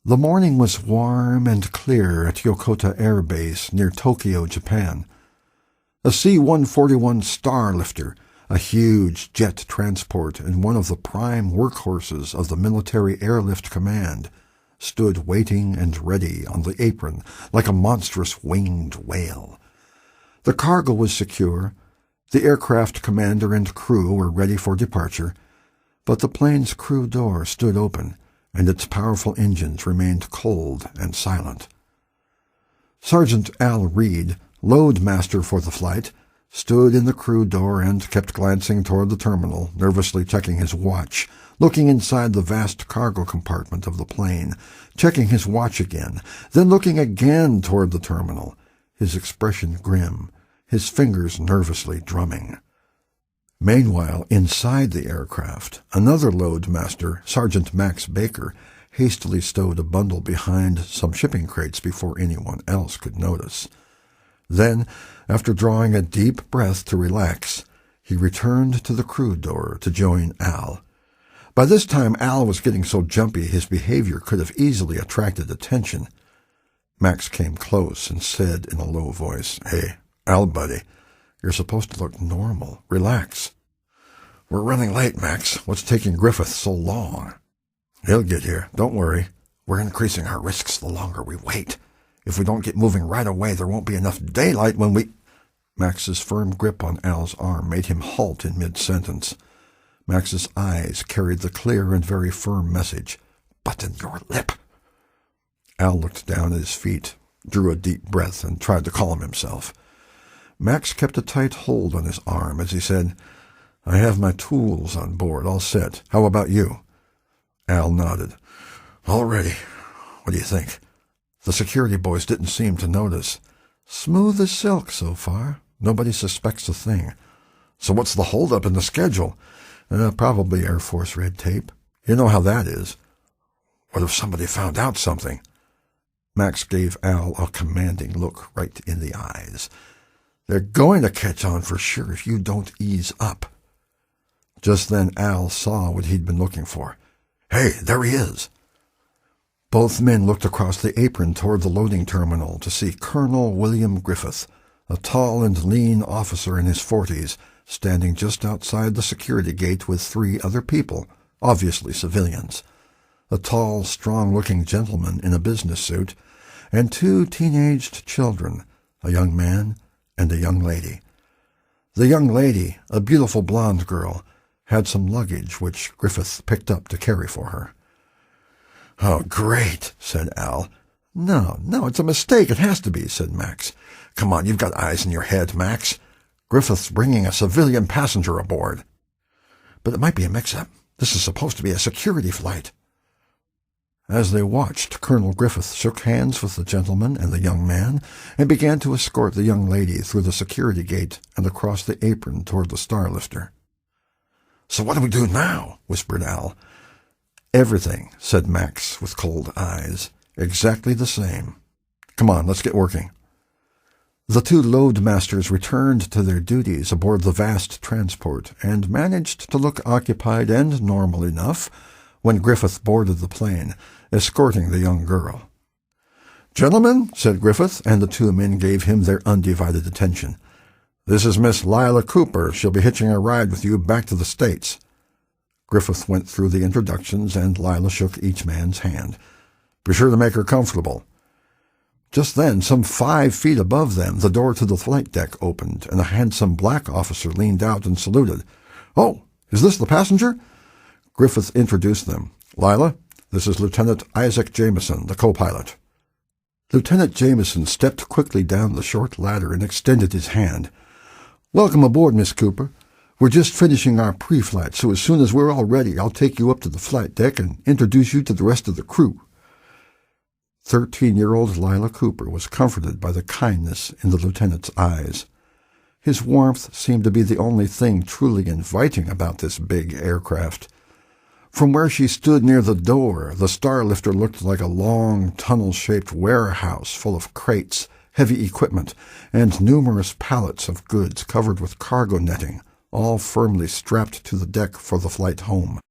The morning was warm and clear at Yokota Air Base near Tokyo, Japan. A C-141 Starlifter, a huge jet transport and one of the prime workhorses of the Military Airlift Command, stood waiting and ready on the apron like a monstrous winged whale. The cargo was secure, the aircraft commander and crew were ready for departure, but the plane's crew door stood open, and its powerful engines remained cold and silent. Sergeant Al Reed, loadmaster for the flight, stood in the crew door and kept glancing toward the terminal, nervously checking his watch, looking inside the vast cargo compartment of the plane, checking his watch again, then looking again toward the terminal, his expression grim, his fingers nervously drumming. Meanwhile, inside the aircraft, another loadmaster, Sergeant Max Baker, hastily stowed a bundle behind some shipping crates before anyone else could notice. Then, after drawing a deep breath to relax, he returned to the crew door to join Al. By this time, Al was getting so jumpy his behavior could have easily attracted attention. Max came close and said in a low voice, "Hey, Al, buddy, you're supposed to look normal. Relax." "We're running late, Max. What's taking Griffith so long?" "He'll get here. Don't worry. We're increasing our risks the longer we wait. If we don't get moving right away, there won't be enough daylight when we—" Max's firm grip on Al's arm made him halt in mid-sentence. Max's eyes carried the clear and very firm message, "Button your lip." Al looked down at his feet, drew a deep breath, and tried to calm himself. Max kept a tight hold on his arm as he said, "I have my tools on board, all set. How about you?" Al nodded. "All ready. What do you think?" The security boys didn't seem to notice. "Smooth as silk so far. Nobody suspects a thing." "So what's the holdup in the schedule?" Probably Air Force red tape. You know how that is." "What if somebody found out something?" Max gave Al a commanding look right in the eyes. "They're going to catch on for sure if you don't ease up." Just then Al saw what he'd been looking for. "Hey, there he is!" Both men looked across the apron toward the loading terminal to see Colonel William Griffith, a tall and lean officer in his 40s, standing just outside the security gate with 3 other people, obviously civilians. A tall, strong-looking gentleman in a business suit, and 2 teenaged children, a young man and a young lady. The young lady, a beautiful blonde girl, had some luggage which Griffith picked up to carry for her. "Oh, great," said Al. No, it's a mistake. It has to be," said Max. "Come on, you've got eyes in your head, Max. Griffith's bringing a civilian passenger aboard." "But it might be a mix-up. This is supposed to be a security flight." As they watched, Colonel Griffith shook hands with the gentleman and the young man and began to escort the young lady through the security gate and across the apron toward the Starlifter. "So what do we do now?" whispered Al. "Everything," said Max with cold eyes. "Exactly the same. Come on, let's get working." The 2 loadmasters returned to their duties aboard the vast transport and managed to look occupied and normal enough when Griffith boarded the plane, escorting the young girl. "Gentlemen," said Griffith, and the 2 men gave him their undivided attention. "This is Miss Lila Cooper. She'll be hitching a ride with you back to the States." Griffith went through the introductions, and Lila shook each man's hand. "Be sure to make her comfortable." Just then, some 5 feet above them, the door to the flight deck opened, and a handsome black officer leaned out and saluted. "Oh, is this the passenger?" Griffith introduced them. "Lila, this is Lieutenant Isaac Jameson, the co-pilot." Lieutenant Jameson stepped quickly down the short ladder and extended his hand. "Welcome aboard, Miss Cooper. We're just finishing our pre-flight, so as soon as we're all ready, I'll take you up to the flight deck and introduce you to the rest of the crew." 13-year-old Lila Cooper was comforted by the kindness in the lieutenant's eyes. His warmth seemed to be the only thing truly inviting about this big aircraft. From where she stood near the door, the Starlifter looked like a long, tunnel-shaped warehouse full of crates, heavy equipment, and numerous pallets of goods covered with cargo netting, all firmly strapped to the deck for the flight home.